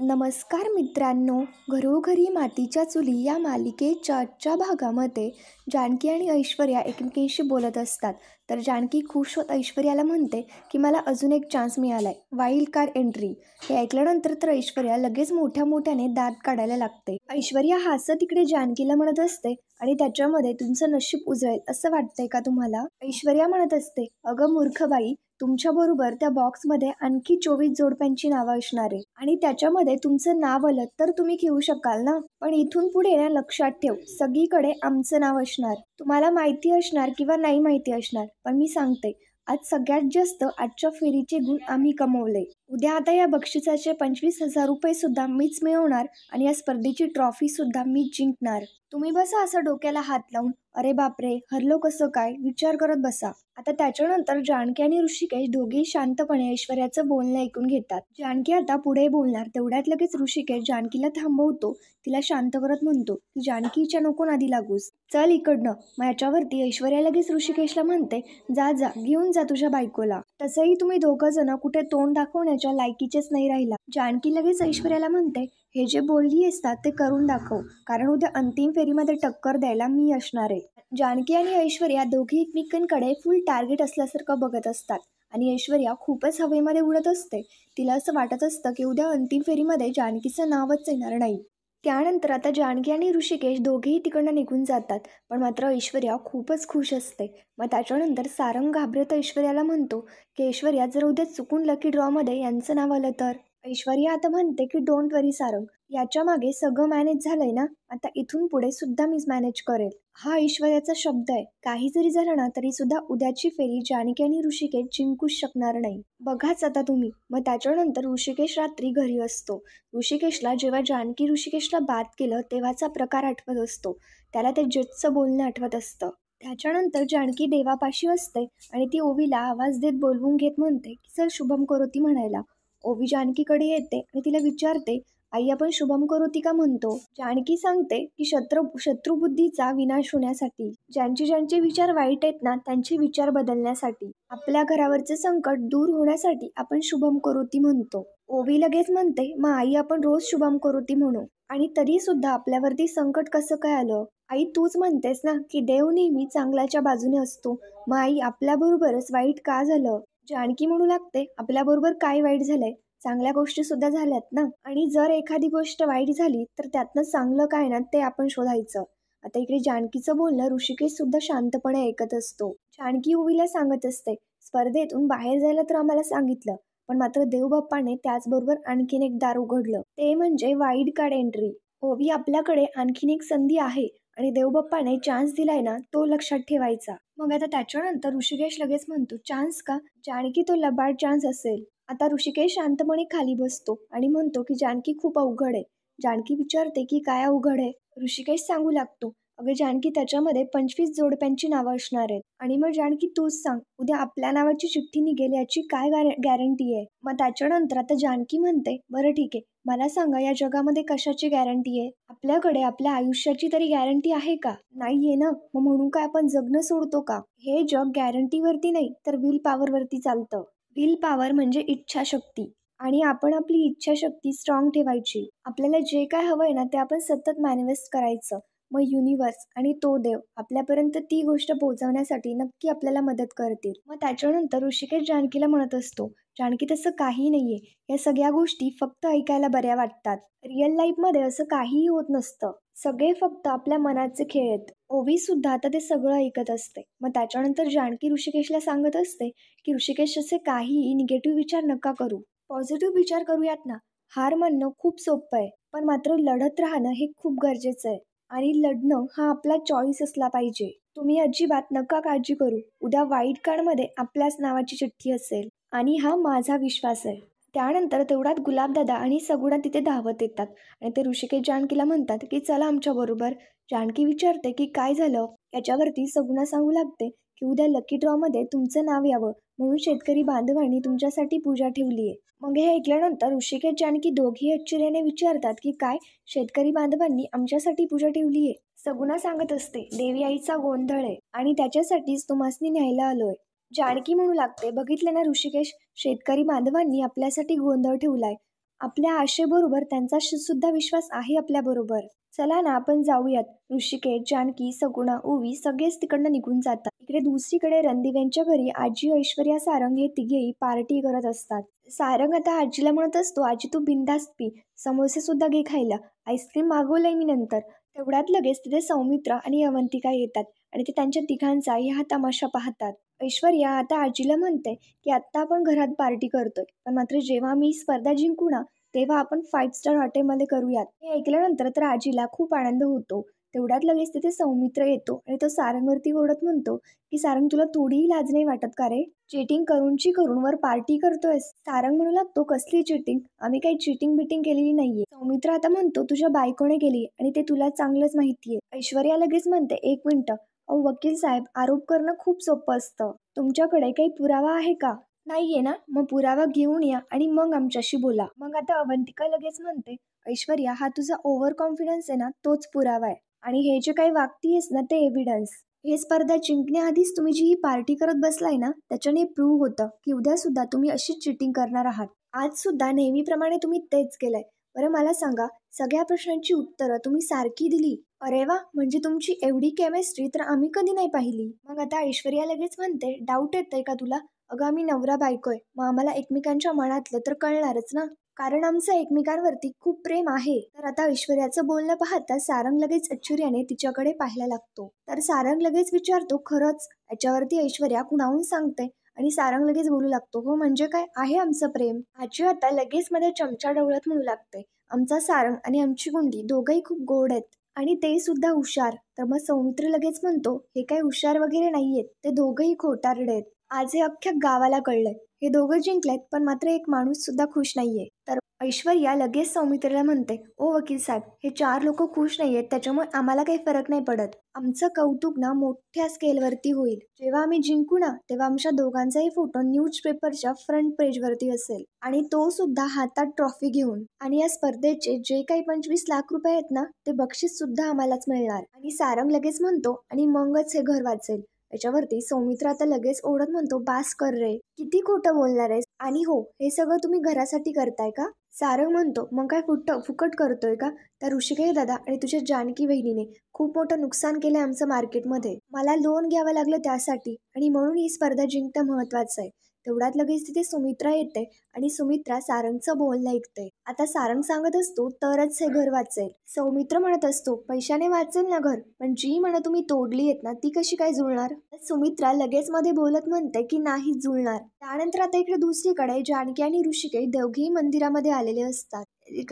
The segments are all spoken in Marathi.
नमस्कार मित्रांनो, घरोघरी मातीच्या चुली या मालिकेच्या आजच्या भागामध्ये जानकी आणि ऐश्वर्या एकमेकींशी बोलत असतात. तर जानकी खुश होत ऐश्वर्याला म्हणते की मला अजून एक चान्स मिळालाय, वाईल्ड कार्ड एंट्री. हे ऐकल्यानंतर तर ऐश्वर्या लगेच मोठ्या मोठ्याने दात काढायला लागते. ऐश्वर्या हसत तिकडे जानकीला म्हणत असते आणि त्याच्यामध्ये तुमचं नशीब उजळेल असं वाटतंय का तुम्हाला? ऐश्वर्या म्हणत असते, अगं मूर्ख बाई, तुमच्याबरोबर त्या बॉक्समध्ये आणखी 24 जोडप्यांची नावं असणार आहे आणि त्याच्यामध्ये तुमचं नाव आलं तर तुम्ही घेऊ शकाल ना. पण इथून पुढे ना लक्षात ठेव, सगळीकडे आमचं नाव असणार. तुम्हाला माहिती असणार किंवा नाही माहिती असणार, पण मी सांगते, आज सगळ्यात जास्त आजच्या फेरीचे गुण आम्ही कमवले. उद्या आता या बक्षिसाचे 25,000 रुपये सुद्धा मीच मिळवणार आणि या स्पर्धेची ट्रॉफी सुद्धा मीच जिंकणार. तुम्ही बसा असं डोक्याला हात लावून. अरे बापरे, हरलो कसं काय, विचार करत बसा. आता त्याच्यानंतर जानकी आणि ऋषिकेश दोघेही शांतपणे ऐश्वर्याचं बोलणं ऐकून घेतात. जानकी आता पुढे बोलणार तेवढ्यात लगेच ऋषिकेश जानकीला थांबवतो. तिला शांत करत म्हणतो की जानकीच्या नको नादी लागूस, चल इकडनं. मग याच्यावरती ऐश्वर्या लगेच ऋषिकेशला म्हणते, जा जा, घेऊन जा तुझ्या बायकोला. तसंही तुम्ही दोघं जण कुठे तोंड दाखवण्याच्या लायकीचेच नाही राहिला. जानकी लगेच ऐश्वर्याला म्हणते, हे जे बोलली असतात ते करून दाखव, कारण उद्या अंतिम फेरीमध्ये टक्कर द्यायला मी असणार आहे. जानकी आणि ऐश्वर्या दोघी एकमेकांकडे फुल टार्गेट असल्यासारखं बघत असतात आणि ऐश्वर्या खूपच हवेमध्ये उडत असते. तिला असं वाटत असतं की उद्या अंतिम फेरीमध्ये जानकीचं नावच येणार नाही. त्यानंतर आता जानकी आणि ऋषिकेश दोघेही तिकडनं निघून जातात, पण मात्र ऐश्वर्या खूपच खुश असते. मग त्याच्यानंतर सारंग घाबरत ऐश्वर्याला म्हणतो की ऐश्वर्या, जर उद्या चुकून लकी ड्रॉमध्ये यांचं नाव आलं तर? ऐश्वर्या आता म्हणते की डोंट वरी सारंग, याच्या मागे सगळं मॅनेज झालंय ना, आता इथून पुढे सुद्धा मीच मॅनेज करेल. हा ऐश्वर्याचा शब्द आहे. काही जरी झालं ना तरी सुद्धा उद्याची फेरी जानकी आणि ऋषिकेश जिंकूच शकणार नाही, बघाच आता तुम्ही. मग त्याच्यानंतर ऋषिकेश रात्री घरी असतो. ऋषिकेशला जेव्हा जानकी ऋषिकेशला बाद केलं तेव्हाचा प्रकार आठवत असतो. त्याला ते जजचं बोलणं आठवत असतं. त्याच्यानंतर जानकी देवापाशी असते आणि ती ओवीला आवाज देत बोलवून घेत म्हणते की चल शुभम करोती म्हणायला. ओवी जानकीकडे येते आणि तिला विचारते, आई आपण शुभम करोती का म्हणतो? जानकी सांगते की शत्रुबुद्धीचा विनाश होण्यासाठी, ज्यांचे विचार वाईट आहेत ना त्यांचे विचार बदलण्यासाठी, आपल्या घरावरचे संकट दूर होण्यासाठी आपण शुभम करोती म्हणतो. ओवी लगेच म्हणते, मग आई आपण रोज शुभम करोती म्हणू, आणि तरी सुद्धा आपल्यावरती संकट कसं काय आलं? आई तूच म्हणतेस ना की देव नेहमी चांगल्याच्या बाजूने असतो, मग आई आपल्याबरोबरच वाईट का झालं? जानकी म्हणू लागते, आपल्याबरोबर काय वाईट झालंय, चांगल्या गोष्टी सुद्धा झाल्यात ना, आणि जर एखादी गोष्ट वाईट झाली तर त्यातनं चांगलं काय ना ते आपण शोधायचं. आता इकडे जानकीचं बोलणं ऋषिकेश सुद्धा शांतपणे ऐकत असतो. जानकी ओवीला सांगत असते, स्पर्धेतून बाहेर जायला तर आम्हाला सांगितलं, पण मात्र देवबाप्पाने त्याचबरोबर आणखीन एक दार उघडलं, ते म्हणजे वाईल्ड कार्ड एंट्री. ओवी, आपल्याकडे आणखीन एक संधी आहे आणि देवबाप्पाने चान्स दिलाय ना, तो लक्षात ठेवायचा. मग आता त्याच्यानंतर ऋषिकेश लगेच म्हणतो, चान्स का? जानकी, तो लबाड चान्स असेल. आता ऋषिकेश शांतपणे खाली बसतो आणि म्हणतो की जानकी खूप अवघड आहे. जानकी विचारते की काय अवघड आहे? ऋषिकेश सांगू लागतो, अगं जानकी, त्याच्यामध्ये 25 जोडप्यांची नावं असणार आहेत. आणि मग जानकी तूच सांग, उद्या आपल्या नावाची चिठ्ठी निघेल याची काय गॅरंटी आहे? मग त्याच्यानंतर आता जानकी म्हणते, बरं ठीक आहे, मला सांगा, या जगामध्ये कशाची गॅरंटी आहे? आपल्याकडे आपल्या आयुष्याची तरी गॅरंटी आहे का? नाहीये ना, मग म्हणून काय आपण जगणं सोडतो का? हे जग गॅरंटीवरती नाही तर विल पॉवरवरती चालतं. विल पॉवर म्हणजे इच्छाशक्ती, आणि आपण आपली इच्छाशक्ती स्ट्रॉंग ठेवायची. आपल्याला जे काय हवंय ना ते आपण सतत मॅनिफेस्ट करायचं. मग युनिवर्स आणि तो देव आपल्यापर्यंत ती गोष्ट पोहोचवण्यासाठी नक्की आपल्याला मदत करतील. मग त्याच्यानंतर ऋषिकेश जानकीला म्हणत असतो, जानकी, तसं काही नाहीये, या सगळ्या गोष्टी फक्त ऐकायला बऱ्या वाटतात. रिअल लाईफमध्ये असं काहीही होत नसतं. सगळे फक्त आपल्या मनाचे खेळ आहेत. ओवी सुद्धा आता ते सगळं ऐकत असते. मग त्याच्यानंतर जानकी ऋषिकेशला सांगत असते की ऋषिकेश, असे काहीही निगेटिव्ह विचार नका करू, पॉझिटिव्ह विचार करूयात ना. हार मानणं खूप सोपं आहे, पण मात्र लढत राहणं हे खूप गरजेचं आहे, आणि लढणं हा आपला चॉईस असला पाहिजे. तुम्ही अजिबात नका काळजी करू, उद्या व्हाईट कार्डमध्ये आपल्याच नावाची चिठ्ठी असेल, आणि हा माझा विश्वास आहे. त्यानंतर तेवढ्यात गुलाबदादा आणि सगुणा तिथे धावत येतात आणि ते ऋषिकेश जानकीला म्हणतात की चला आमच्या बरोबर. जानकी विचारते की काय झालं? याच्यावरती सगुणा सांगू लागते की उद्या लकी ड्रॉमध्ये तुमचं नाव यावं म्हणून शेतकरी बांधवांनी तुमच्यासाठी पूजा ठेवली आहे. मग हे ऐकल्यानंतर ऋषिकेश जानकी दोघी आश्चर्याने विचारतात की काय, शेतकरी बांधवांनी आमच्यासाठी पूजा ठेवली आहे? सगुणा सांगत असते, देवी आईचा गोंधळ आहे आणि त्याच्यासाठीच तुम्हासनी न्यायला आलोय. जानकी म्हणू लागते, बघितलं ना ऋषिकेश, शेतकरी बांधवांनी आपल्यासाठी गोंधळ ठेवलाय. आपल्या आशेबरोबर त्यांचा सुद्धा विश्वास आहे आपल्याबरोबर. चला ना आपण जाऊयात. ऋषिकेश, जानकी, सगुणा, ओवी सगळेच तिकडनं निघून जातात. इकडे दुसरीकडे रणदिव्यांच्या घरी आजी, ऐश्वर्या, सारंग हे तिघेही पार्टी करत असतात. सारंग आता आजीला म्हणत असतो, आजी तू बिंदास्त पी, समोसे सुद्धा घे खायला, आईस्क्रीम मागवलंय मी नंतर. तेवढ्यात लगेच तिथे सौमित्रा आणि अवंतिका येतात आणि ते त्यांच्या तिघांचा हा तमाशा पाहतात. ऐश्वर्या आता आजीला म्हणते की आत्ता आपण घरात पार्टी करतोय, पण मात्र जेव्हा मी स्पर्धा जिंकू ना तेव्हा आपण 5 स्टार हॉटेलमध्ये करूयात. हे ऐकल्यानंतर तर आजीला खूप आनंद होतो. तेवढ्यात लगेच तिथे सौमित्र येतो आणि तो सारंगवरती ओरडत म्हणतो की सारंग तुला थोडीही लाज नाही वाटत का रे? चिटिंग करून वर पार्टी करतोयस. सारंग म्हणू लागतो कसली चिटिंग, आम्ही काही चिटिंग बिटिंग केलेली नाहीये. सौमित्र आता म्हणतो तुझ्या बायकोने केली आणि ते तुला चांगलंच माहितीये. ऐश्वर्या लगेच म्हणते 1 मिनिट, अहो वकील साहेब, आरोप करणं खूप सोपं असतं. तुमच्याकडे काही पुरावा आहे का? नाहीये ना, मग पुरावा घेऊन या आणि मग आमच्याशी बोला. मग आता अवंतिका लगेच म्हणते ऐश्वर्या हा तुझा ओव्हर कॉन्फिडन्स आहे ना तोच पुरावा आहे, आणि हे जे काही वागतीयेस ना ते एव्हिडन्स. हे स्पर्धा जिंकण्याआधीच तुम्ही जी ही पार्टी करत बसलाय ना त्याच्याने प्रूव्ह होतं की उद्या सुद्धा तुम्ही अशीच चिटिंग करणार आहात. आज सुद्धा नेहमीप्रमाणे तुम्ही तेच केलंय. बरं मला सांगा, सगळ्या प्रश्नांची उत्तरं तुम्ही सारखी दिली. अरे वा, म्हणजे तुमची एवढी केमिस्ट्री तर आम्ही कधी नाही पाहिली. मग आता ऐश्वर्या लगेच म्हणते डाऊट येतंय का तुला? अगं आम्ही नवरा बायको आहे, मग आम्हाला एकमेकांच्या मनातलं तर कळणारच ना, कारण आमचं एकमेकांवरती खूप प्रेम आहे. तर आता ऐश्वर्याचं बोलणं पाहता सारंग लगेच आश्चर्याने तिच्याकडे पाहायला लागतो. तर सारंग लगेच विचारतो खरंच? याच्यावरती ऐश्वर्या कुणाहून सांगते आणि सारंग लगेच बोलू लागतो हो म्हणजे काय आहे आमचं प्रेम. आजी आता लगेच मध्ये चमचा डवळत म्हणू लागते आमचा सारंग आणि आमची गुंडी दोघंही खूप गोड आहेत आणि ते सुद्धा हुशार. तर मग सौमित्र लगेच म्हणतो हे काही हुशार वगैरे नाहीयेत, ते दोघंही खोटारडे आहेत. आज हे अख्ख्या गावाला कळलंय. हे दोघं जिंकलेत पण मात्र एक माणूस सुद्धा खुश नाहीये. तर ऐश्वर्या लगेच सौमित्रीला म्हणते ओ वकील साहेब, हे 4 लोक खुश नाहीयेत त्याच्यामुळे आम्हाला काही फरक नाही पडत. आमचं कौतुक ना मोठ्या स्केलवरती होईल. जेव्हा आम्ही जिंकू ना तेव्हा आमच्या दोघांचाही फोटो न्यूजपेपरच्या फ्रंट पेजवरती असेल, आणि तो सुद्धा हातात ट्रॉफी घेऊन. आणि या स्पर्धेचे जे काही 25 लाख रुपये आहेत ना ते बक्षीस सुद्धा आम्हालाच मिळणार. आणि सारंग लगेच म्हणतो आणि मगच हे घर वाचेल. याच्यावरती सौमित्र आता लगेच ओढत म्हणतो बास कर रे, किती खोटं बोलणार आहेस, आणि हो हे सगळं तुम्ही घरासाठी करताय का? सारंग म्हणतो मग काय फुकट करतोय का? त्या ऋषिकेश दादा आणि तुझ्या जानकी बहिणीने खूप मोठं नुकसान केलंय आमचं मार्केटमध्ये. मला लोन घ्यावं लागलं त्यासाठी, आणि म्हणून ही स्पर्धा जिंकणं महत्वाचं आहे. तेवढ्यात लगेच तिथे सुमित्रा येते आणि सुमित्रा सारंगचं बोलणं ऐकते. आता सारंग सांगत असतो तरच हे घर वाचेल. सौमित्र म्हणत असतो पैशाने वाचेल ना घर, पण जी म्हणा तुम्ही तोडली आहेत ना ती कशी काय जुळणार? सुमित्रा लगेच मध्ये बोलत म्हणते की नाही जुळणार. त्यानंतर आता इकडे दुसरीकडे जानकी आणि ऋषिकेश दोघेही मंदिरामध्ये आलेले असतात.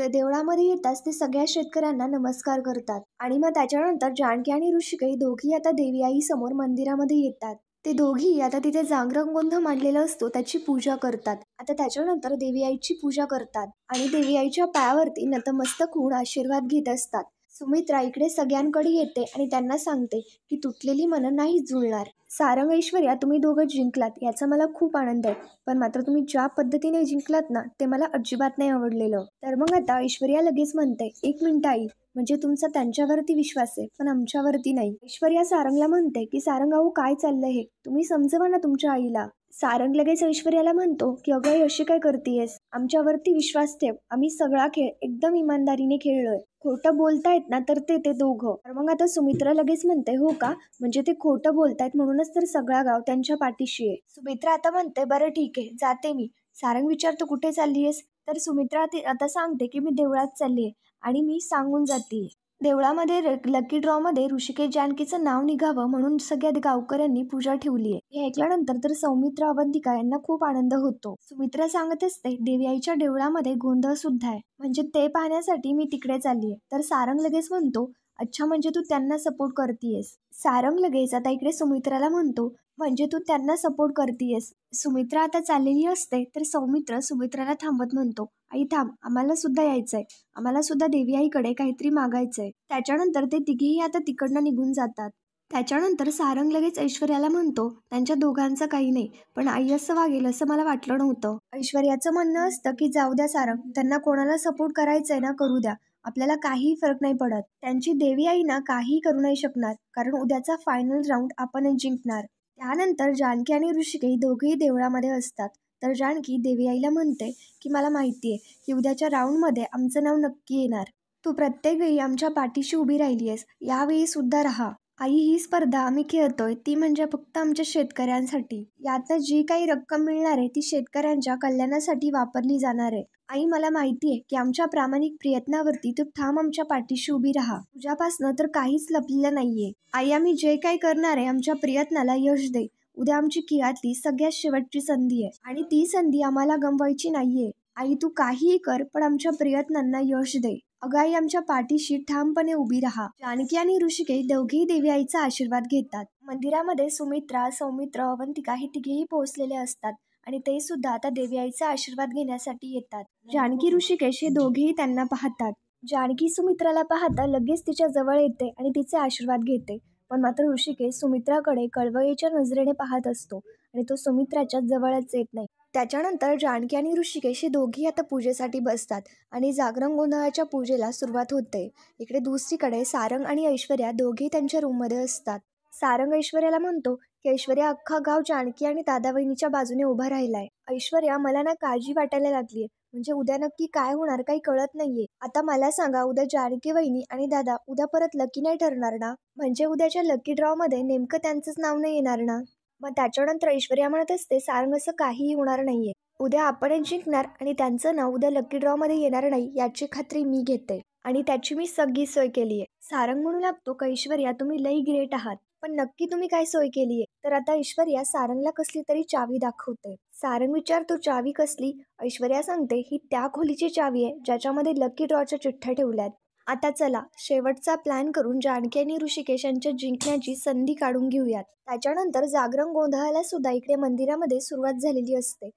देवळामध्ये येताच ते सगळ्या शेतकऱ्यांना नमस्कार करतात, आणि मग त्याच्यानंतर जानकी आणि ऋषिकेश दोघी आता देवी आई समोर मंदिरामध्ये येतात. ते दोघी आता तिथे जागरण गोंधळ मांडलेला असतो त्याची पूजा करतात. आता त्याच्यानंतर देवी आईची पूजा करतात आणि देवी आईच्या पायावरती नतमस्तक होऊन आशीर्वाद घेत असतात. सुमित्रा इकडे सगळ्यांकडे येते आणि त्यांना सांगते की तुटलेली मनं नाही जुळणार. सारंग, ऐश्वर्या तुम्ही दोघं जिंकलात याचा मला खूप आनंद आहे, पण मात्र तुम्ही ज्या पद्धतीने जिंकलात ना ते मला अजिबात नाही आवडलेलं. तर मग आता ऐश्वर्या लगेच म्हणते 1 मिनिट आई, म्हणजे तुमचा त्यांच्यावरती विश्वास आहे पण आमच्यावरती नाही. ऐश्वर्या सारंगला म्हणते की सारंग अहो काय चाललंय हे, तुम्ही समजवा ना तुमच्या आईला. सारंग लगेच ऐश्वर्याला म्हणतो की अगं आई अशी काय करतेयस, आमच्यावरती विश्वास ठेव, आम्ही सगळा खेळ एकदम इमानदारीने खेळलोय. खोटं बोलतायत ना तर ते दोघं. तर मग आता सुमित्रा लगेच म्हणते हो का, म्हणजे ते खोटं बोलतायत म्हणूनच तर सगळा गाव त्यांच्या पाठीशी आहे. सुमित्रा आता म्हणते बरं ठीक आहे जाते मी. सारंग विचारतो कुठे चाललीयस? तर सुमित्रा आता सांगते की मी देवळात चाललीये आणि मी सांगून जाते. देवळामध्ये लकी ड्रॉ मध्ये ऋषिकेश जानकीचं नाव निघावं म्हणून सगळ्या गावकऱ्यांनी पूजा ठेवली आहे. हे ऐकल्यानंतर तर सौमित्र, अवंतिका यांना खूप आनंद होतो. सुमित्रा सांगत असते देवी आईच्या देवळामध्ये गोंधळ सुद्धा आहे, म्हणजे ते पाहण्यासाठी मी तिकडे चाललीये. तर सारंग लगेच म्हणतो अच्छा, म्हणजे तू त्यांना सपोर्ट करतीयस. सारंग लगेच आता इकडे सुमित्राला म्हणतो म्हणजे तू त्यांना सपोर्ट करतीयस. सुमित्रा आता चाललेली असते तर सौमित्र सुमित्राला थांबत म्हणतो आई थांब, आम्हाला सुद्धा यायचंय, आम्हाला सुद्धा देवी आईकडे काहीतरी मागायचंय. त्याच्यानंतर ते तिघेही आता तिकडनं निघून जातात. त्याच्यानंतर सारंग लगेच ऐश्वर्याला म्हणतो त्यांच्या दोघांचं काही नाही, पण आई असं वागेल असं मला वाटलं नव्हतं. ऐश्वर्याचं म्हणणं असतं की जाऊ द्या सारंग, त्यांना कोणाला सपोर्ट करायचंय ना करू द्या, आपल्याला काहीही फरक नाही पडत. त्यांची देवी आई ना काही करू नाही शकणार, कारण उद्याचा फायनल राऊंड आपणच जिंकणार. त्यानंतर जानकी आणि ऋषिकेश दोघेही देवळामध्ये असतात. तर जानकी देवी आईला म्हणते की मला माहिती आहे की उद्याच्या राऊंडमध्ये आमचं नाव नक्की येणार. तू प्रत्येक वेळी आमच्या पाठीशी उभी राहिली आहेस, यावेळी सुद्धा राहा. आई, ही स्पर्धा आम्ही खेळतोय ती म्हणजे फक्त आमच्या शेतकऱ्यांसाठी. यातनं जी काही रक्कम मिळणार आहे ती शेतकऱ्यांच्या कल्याणासाठी वापरली जाणार आहे. आई, मला माहिती आहे की आमच्या प्रामाणिक प्रयत्नावरती तू ठाम आमच्या पाठीशी उभी राहा. तुझ्यापासनं तर काहीच लपलेलं नाहीये. आई, आम्ही जे काही करणार आहे आमच्या प्रयत्नाला यश दे. उद्या आमची खेळातली सगळ्यात शेवटची संधी आहे आणि ती संधी आम्हाला गमवायची नाहीये. आई, तू काहीही कर पण आमच्या प्रयत्नांना यश दे. अगं आई, आमच्या पाठीशी ठामपणे उभी राहा. जानकी आणि ऋषिकेश दोघेही देवी आईचा आशीर्वाद घेतात. मंदिरामध्ये सुमित्रा, सौमित्र, अवंतिका हे तिघेही पोहोचलेले असतात आणि ते सुद्धा आता देवी आईचा आशीर्वाद घेण्यासाठी येतात. जानकी, ऋषिकेश हे दोघेही त्यांना पाहतात. जानकी सुमित्राला पाहता लगेच तिच्या जवळ येते आणि तिचे आशीर्वाद घेते. पण मात्र ऋषिकेश सुमित्राकडे कळवळीच्या नजरेने पाहत असतो आणि तो सुमित्राच्या जवळच येत नाही. त्याच्यानंतर जानकी आणि ऋषिकेश हे दोघेही आता पूजेसाठी बसतात आणि जागरण गोंधळाच्या पूजेला सुरुवात होते. इकडे दुसरीकडे सारंग आणि ऐश्वर्या दोघेही त्यांच्या रूममध्ये असतात. सारंग ऐश्वर्याला म्हणतो की ऐश्वर्या, अख्खा गाव जानकी आणि दादा वहिनीच्या बाजूने उभा राहिलाय. ऐश्वर्या, मला ना काळजी वाटायला लागलीये. म्हणजे उद्या नक्की काय होणार काही कळत नाहीये. आता मला सांगा, उद्या जानकी वहिनी आणि दादा उद्या परत लकी नाही ठरणार ना? म्हणजे उद्याच्या लकी ड्रॉ मध्ये नेमकं त्यांचंच नाव नाही येणार ना? मग त्याच्यानंतर ऐश्वर्या म्हणत असते, सारंग, असं काहीही होणार नाहीये. उद्या आपणच जिंकणार आणि त्यांचं नाव उद्या लकी ड्रॉ मध्ये येणार नाही याची खात्री मी घेते आणि त्याची मी सगळी सोय केली आहे. सारंग म्हणू लागतो की ऐश्वर्या, तुम्ही लई ग्रेट आहात, पण नक्की तुम्ही काय सोय केलीये? तर आता ऐश्वर्या सारंगला कसली तरी चावी दाखवते. सारंग विचारतो, चावी कसली? ऐश्वर्या सांगते, ही त्या खोलीची चावी आहे ज्याच्यामध्ये लकी ड्रॉच्या चिठ्ठ्या ठेवल्यात. आता चला शेवटचा प्लॅन करून जानकी आणि ऋषिकेश यांच्या जिंकण्याची संधी काढून घेऊयात. त्याच्यानंतर जागरण गोंधळाला सुद्धा इकडे मंदिरामध्ये सुरुवात झालेली असते.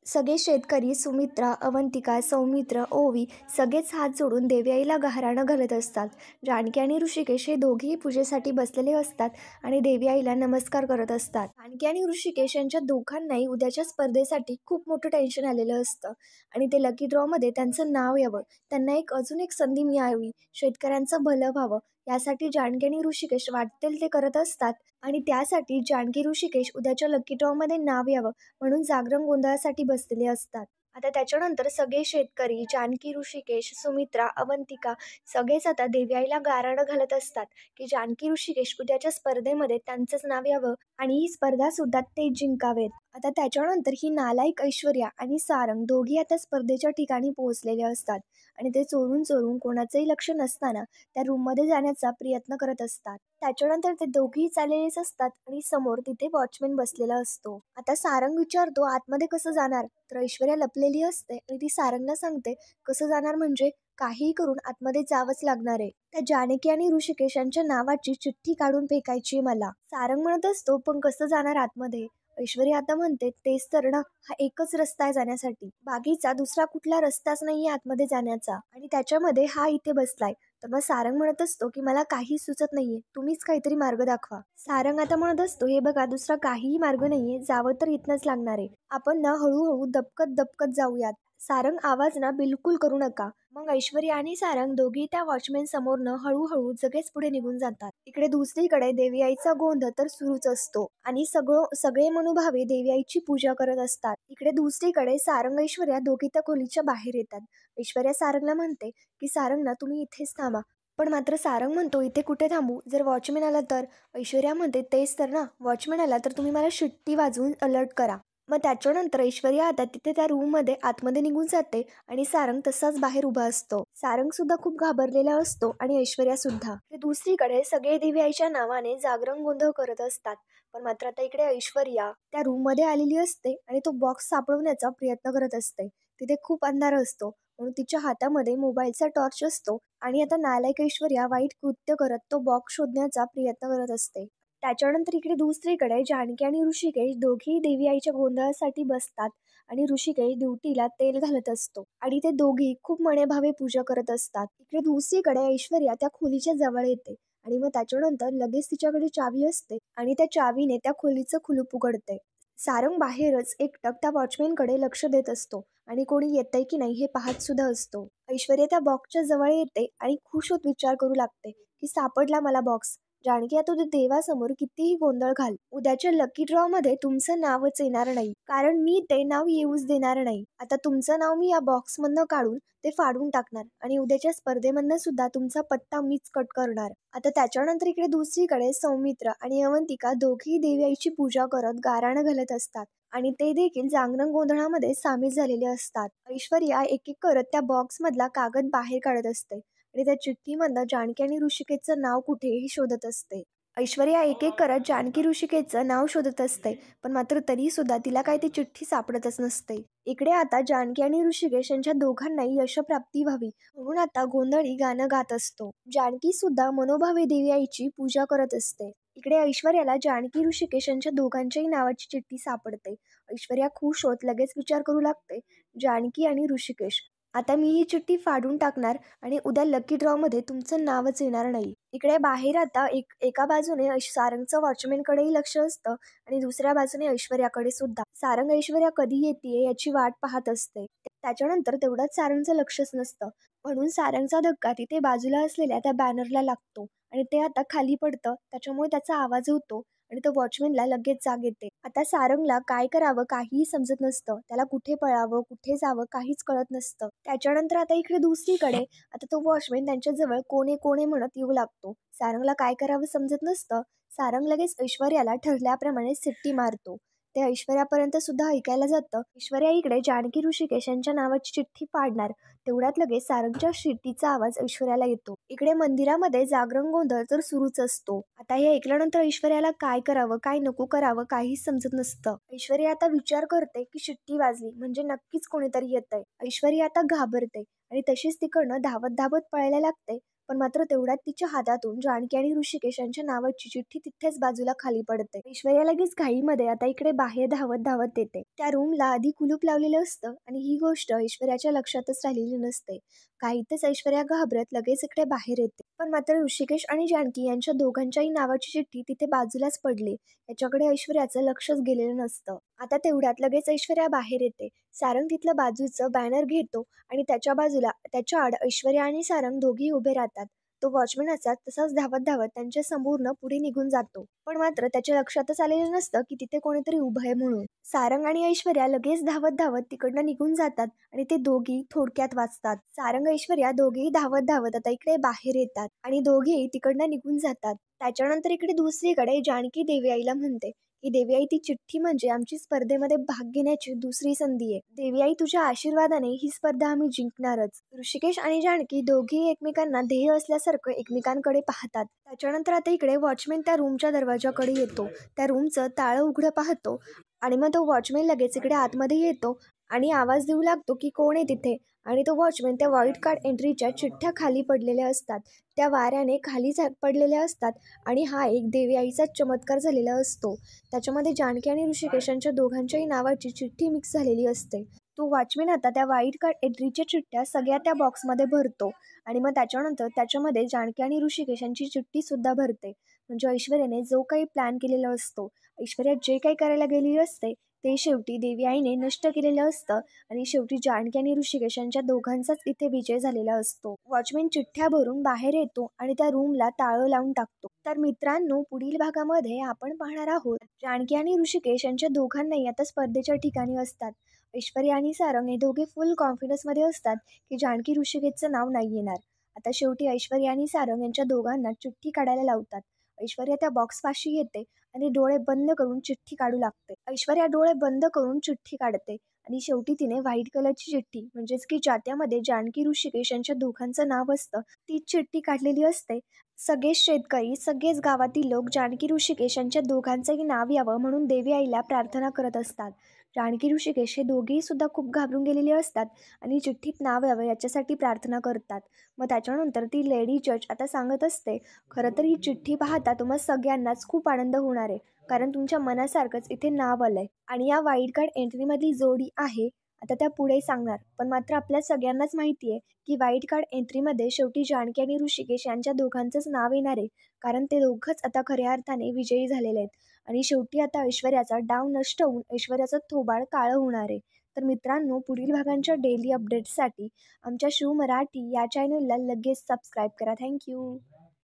सगळे शेतकरी सुमित्रा, अवंतिका, सौमित्र, ओवी सगळेच हात जोडून देवी आईला गाऱ्हाणं घालत असतात. जानकी आणि ऋषिकेश हे दोघेही पूजेसाठी बसलेले असतात आणि देवी आईला नमस्कार करत असतात. जानकी आणि ऋषिकेश यांच्या दोघांनाही उद्याच्या स्पर्धेसाठी खूप मोठं टेन्शन आलेलं असतं आणि ते लकी ड्रॉमध्ये त्यांचं नाव यावं, त्यांना अजून एक संधी मिळावी, शेतकऱ्यांचं भलं व्हावं, यासाठी जानकी आणि ऋषिकेश वाटेल ते करत असतात आणि त्यासाठी जानकी, ऋषिकेश उद्याच्या लकी ड्रॉमध्ये नाव यावं म्हणून जागरण गोंधळासाठी बसलेले असतात. आता त्याच्यानंतर सगळे शेतकरी, जानकी, ऋषिकेश, सुमित्रा, अवंतिका सगळेच आता देवी आईला गाऱ्हाणं घालत असतात की जानकी, ऋषिकेश उद्याच्या स्पर्धेमध्ये त्यांचंच नाव यावं आणि ही स्पर्धा सुद्धा ते जिंकावेत. आता त्याच्यानंतर ही नालायक ऐश्वर्या आणि सारंग दोघी आता स्पर्धेच्या ठिकाणी पोहोचलेले असतात आणि ते चोरून चोरून कोणाचंही लक्ष नसताना त्या रूममध्ये जाण्याचा प्रयत्न करत असतात. त्याच्यानंतर ते दोघेही चाललेलेच असतात आणि समोर तिथे वॉचमॅन बसलेला असतो. आता सारंग विचारतो, आतमध्ये कसं जाणार? तर ऐश्वर्या लपलेली असते आणि ती सारंगला सांगते, कसं जाणार म्हणजे काहीही करून आतमध्ये जावंच लागणार आहे. त्या जानकी आणि ऋषिकेश यांच्या नावाची चिठ्ठी काढून फेकायची मला. सारंग म्हणत असतो, पण कसं जाणार आतमध्ये? ऐश्वर्या आता म्हणते, तेच तर ना, हा एकच रस्ता आहे जाण्यासाठी, बाकीचा दुसरा कुठला रस्ताच नाहीये आतमध्ये जाण्याचा आणि त्याच्यामध्ये हा इथे बसलाय. तर मग सारंग म्हणत असतो की मला काही सुचत नाहीये, तुम्हीच काहीतरी मार्ग दाखवा. सारंग आता म्हणत असतो, हे बघा, दुसरा काहीही मार्ग नाहीये, जावं तर इथनच लागणार आहे. आपण ना हळूहळू दबकत दबकत जाऊयात. सारंग, आवाज ना बिलकुल करू नका. मग ऐश्वर्या आणि सारंग दोघी त्या वॉचमॅन समोरनं हळूहळू जगेच पुढे निघून जातात. इकडे दुसरीकडे देवी आईचा गोंधळ तर सुरूच असतो आणि सगळे मनोभावे देवी आईची पूजा करत असतात. इकडे दुसरीकडे सारंग, ऐश्वर्या दोघी त्या खोलीच्या बाहेर येतात. ऐश्वर्या सारंगला म्हणते की सारंग ना, तुम्ही इथेच थांबा. पण मात्र सारंग म्हणतो, इथे कुठे थांबू? जर वॉचमॅन आला तर? ऐश्वर्या म्हणते, तेच तर ना, वॉचमॅन आला तर तुम्ही मला शिट्टी वाजवून अलर्ट करा. मग त्याच्यानंतर ऐश्वर्या आता तिथे त्या रूममध्ये आतमध्ये निघून जाते आणि सारंग तसाच बाहेर उभा असतो. सारंग सुद्धा खूप घाबरलेला असतो आणि ऐश्वर्या सुद्धा. दुसरीकडे सगळे देवी आईच्या नावाने जागरण गोंधळ करत असतात. पण मात्र आता इकडे ऐश्वर्या त्या रूममध्ये आलेली असते आणि तो बॉक्स सापडवण्याचा प्रयत्न करत असते. तिथे खूप अंधार असतो म्हणून तिच्या हातामध्ये मोबाईलचा टॉर्च असतो आणि आता नालायक ऐश्वर्या वाईट कृत्य करत तो बॉक्स शोधण्याचा प्रयत्न करत असते. त्याच्यानंतर इकडे दुसरीकडे जानकी आणि ऋषिकेश दोघेही देवी आईच्या गोंधळासाठी बसतात आणि ऋषिकेश ड्युटीला तेल घालत असतो आणि ते दोघी खूप मनेभावे पूजा करत असतात. इकडे दुसरीकडे ऐश्वर्या त्या खोलीच्या जवळ येते आणि मग त्याच्यानंतर लगेच तिच्याकडे चावी असते आणि त्या चावीने त्या खोलीचं कुलूप उघडते. सारंग बाहेरच एकटक त्या वॉचमॅनकडे लक्ष देत असतो आणि कोणी येतंय की नाही हे पाहत सुद्धा असतो. ऐश्वर्या त्या बॉक्सच्या जवळ येते आणि खुश होत विचार करू लागते की सापडला मला बॉक्स. जानकी आता तू देवासमोर कितीही गोंधळ घाल, उद्याच्या लकी ड्रॉ मध्ये तुमचं नावच येणार नाही, कारण मी ते नाव येऊच देणार नाही. आता तुमचं नाव मी या बॉक्स मधनं काढून ते फाडून टाकणार आणि उद्याच्या स्पर्धेमधनं सुद्धा तुमचा पत्ता मीच कट करणार. आता त्याच्यानंतर इकडे दुसरीकडे सौमित्र आणि अवंतिका दोघेही देवी आईची पूजा करत गाराणं घालत असतात आणि ते देखील जागरण गोंधळामध्ये सामील झालेले असतात. ऐश्वर्या एक एक करत त्या बॉक्स मधला कागद बाहेर काढत असते आणि त्या चिठ्ठीमधनं जानकी आणि ऋषिकेशचं नाव कुठे हे शोधत असते. ऐश्वर्या एक एक करत जानकी ऋषिकेशचं नाव शोधत असते, पण मात्र तरी सुद्धा तिला काही ती चिठ्ठी सापडतच नसते. इकडे आता जानकी आणि ऋषिकेश यांच्या दोघांनाही यशप्राप्ती व्हावी म्हणून आता गोंधळी गाणं गात असतो. जानकी सुद्धा मनोभावे देवी आईची पूजा करत असते. इकडे ऐश्वर्याला जानकी ऋषिकेश यांच्या दोघांच्याही नावाची चिठ्ठी सापडते. ऐश्वर्या खुश होत लगेच विचार करू लागते, जानकी आणि ऋषिकेश, आता मी ही चिठ्ठी फाडून टाकणार आणि उद्या लकी ड्रॉ मध्ये तुमचं नावच येणार नाही. इकडे बाहेर आता एका बाजूने सारंगचं वॉचमॅनकडेही लक्ष असतं आणि दुसऱ्या बाजूने ऐश्वर्याकडे सुद्धा. सारंग ऐश्वर्या कधी येते याची वाट पाहत असते. त्याच्यानंतर तेवढंच सारंगचं लक्षच नसतं, म्हणून सारंगचा धक्का तिथे बाजूला असलेल्या त्या बॅनरला लागतो आणि ते आता खाली पडतं. त्याच्यामुळे त्याचा आवाज होतो आणि तो वॉचमॅनला लगेच जाग येते. आता सारंगला काय करावं काहीही समजत नसतं. त्याला कुठे पळावं कुठे जावं काहीच कळत नसतं. त्याच्यानंतर आता इकडे दुसरीकडे आता तो वॉचमॅन त्यांच्याजवळ कोणे कोणे म्हणत येऊ लागतो. सारंगला काय करावं समजत नसतं. सारंग लगेच ऐश्वर्याला ठरल्याप्रमाणे सिट्टी मारतो. ते ऐश्वर्यापर्यंत सुद्धा ऐकायला जातं. ऐश्वर्या इकडे जानकी ऋषिकेश यांच्या नावाची चिठ्ठी फाडणार तेवढ्यात लगेच सारंगच्या शिट्टीचा आवाज ऐश्वर्याला येतो. इकडे मंदिरामध्ये जागरण गोंधळ तर सुरूच असतो. आता हे ऐकल्यानंतर ऐश्वर्याला काय करावं काय नको करावं काहीच समजत नसतं. ऐश्वर्या आता विचार करते की शिट्टी वाजली म्हणजे नक्कीच कोणीतरी येतंय. ऐश्वर्या आता घाबरते आणि तशीच तिकडनं धावत धावत पळायला लागते, पण मात्र तेवढ्यात तिच्या हातातून जानकी आणि ऋषिकेश यांच्या नावाची चिठ्ठी तिथेच बाजूला खाली पडते. ऐश्वर्या लगेच घाईमध्ये आता इकडे बाहेर धावत धावत येते. त्या रूमला आधी कुलूप लावलेलं असतं आणि ही गोष्ट ऐश्वर्याच्या लक्षातच राहिलेली नसते. काहीतच ऐश्वर्या घाबरत लगेच इकडे बाहेर येते, पण मात्र ऋषिकेश आणि जानकी यांच्या दोघांच्याही नावाची चिठ्ठी तिथे बाजूलाच पडली. याच्याकडे ऐश्वर्याचं लक्षच गेलेलं नसतं. आता तेवढ्यात लगेच ऐश्वर्या बाहेर येते. सारंग तिथलं बाजूचं बॅनर घेतो आणि त्याच्या बाजूला त्याच्या आड ऐश्वर्या आणि सारंग दोघी उभे राहतात. तो वॉचमॅन असा तसाच धावत धावत त्यांच्या समोरनं पुढे निघून जातो, पण मात्र त्याच्या लक्षातच आलेलं नसतं की तिथे कोणीतरी उभं आहे म्हणून. सारंग आणि ऐश्वर्या लगेच धावत धावत तिकडनं निघून जातात आणि ते दोघी थोडक्यात वाचतात. सारंग ऐश्वर्या दोघेही धावत धावत आता इकडे बाहेर येतात आणि दोघेही तिकडनं निघून जातात. त्याच्यानंतर इकडे दुसरीकडे जानकी देवी आईला म्हणते की देवी आई ती चिठ्ठी म्हणजे आमची स्पर्धेमध्ये भाग घेण्याची दुसरी संधी आहे. देवी आई तुझ्या आशीर्वादाने ही स्पर्धा आम्ही जिंकणारच. ऋषिकेश आणि जानकी दोघेही एकमेकांना ध्येय असल्यासारखं एकमेकांकडे पाहतात. त्याच्यानंतर आता इकडे वॉचमॅन त्या रूमच्या दरवाजाकडे येतो. त्या रूमचं ताळं उघडं पाहतो आणि मग तो वॉचमॅन लगेच इकडे आतमध्ये येतो आणि आवाज देऊ लागतो की कोण आहे तिथे. आणि तो वॉचमॅन त्या व्हाईट कार्ड एंट्रीच्या चिठ्ठ्या खाली पडलेल्या असतात, त्या वाऱ्याने खाली पडलेल्या असतात आणि हा एक देवी आईचा चमत्कार झालेला असतो. त्याच्यामध्ये जानकी आणि ऋषिकेशांच्या दोघांच्याही नावाची चिठ्ठी मिक्स झालेली असते. तो वॉचमॅन आता त्या व्हाईट कार्ड एंट्रीच्या चिठ्ठ्या सगळ्या त्या बॉक्समध्ये भरतो आणि मग त्याच्यानंतर त्याच्यामध्ये जानकी आणि ऋषिकेशांची चिठ्ठी सुद्धा भरते. म्हणजे ऐश्वर्याने जो काही प्लॅन केलेला असतो, ऐश्वर्या जे काही करायला गेलेली असते ते शेवटी देवी आईने नष्ट केलेलं असतं आणि शेवटी जानकी आणि ऋषिकेश यांच्या दोघांचाच इथे विजय झालेला असतो. वॉचमॅन चिठ्ठ्या भरून बाहेर येतो आणि त्या रूमला ताळं लावून टाकतो. तर मित्रांनो, पुढील भागामध्ये आपण पाहणार आहोत जानकी आणि ऋषिकेश यांच्या दोघांनाही आता स्पर्धेच्या ठिकाणी असतात. ऐश्वर्या आणि सारंग हे दोघे फुल कॉन्फिडन्समध्ये असतात की जानकी ऋषिकेशचं नाव नाही येणार. आता शेवटी ऐश्वर्या आणि सारंग यांच्या दोघांना चिठ्ठी काढायला लावतात. ऐश्वर्या त्या बॉक्स पाशी येते आणि डोळे बंद करून चिठ्ठी काढू लागते. ऐश्वर्या डोळे बंद करून चिठ्ठी काढते आणि शेवटी तिने व्हाईट कलरची चिठ्ठी म्हणजेच की ज्याच्यामध्ये जानकी ऋषिकेश यांच्या दोघांचं नाव असतं तीच चिठ्ठी काढलेली असते. सगळेच शेतकरी सगळेच गावातील लोक जानकी ऋषिकेश यांच्या दोघांचंही नाव यावं म्हणून देवी आईला प्रार्थना करत असतात. जानकी ऋषिकेश हे दोघेही सुद्धा खूप घाबरून गेलेले असतात आणि चिठ्ठीत नाव यावं याच्यासाठी प्रार्थना करतात. मग त्याच्यानंतर ती लेडी जज आता सांगत असते, खरं तर ही चिठ्ठी पाहता तुम्हा सगळ्यांनाच खूप आनंद होणार आहे, कारण तुमच्या मनासारखंच इथे नाव आलंय आणि या वाईल्ड कार्ड एंट्रीमधली जोडी आहे आता त्या पुढे सांगणार. पण मात्र आपल्या सगळ्यांनाच माहिती आहे की व्हाईट कार्ड एंट्रीमध्ये शेवटी जानकी आणि ऋषिकेश यांच्या दोघांचंच नाव येणार आहे, कारण ते दोघंच आता खऱ्या अर्थाने विजयी झालेले आहेत आणि शेवटी आता ऐश्वर्याचा डाव नष्ट होऊन ऐश्वर्याचं थोबाड काळं होणार आहे. तर मित्रांनो, पुढील भागांच्या डेली अपडेट्ससाठी आमच्या शिव मराठी या चॅनलला लगेच सबस्क्राईब करा. थँक्यू.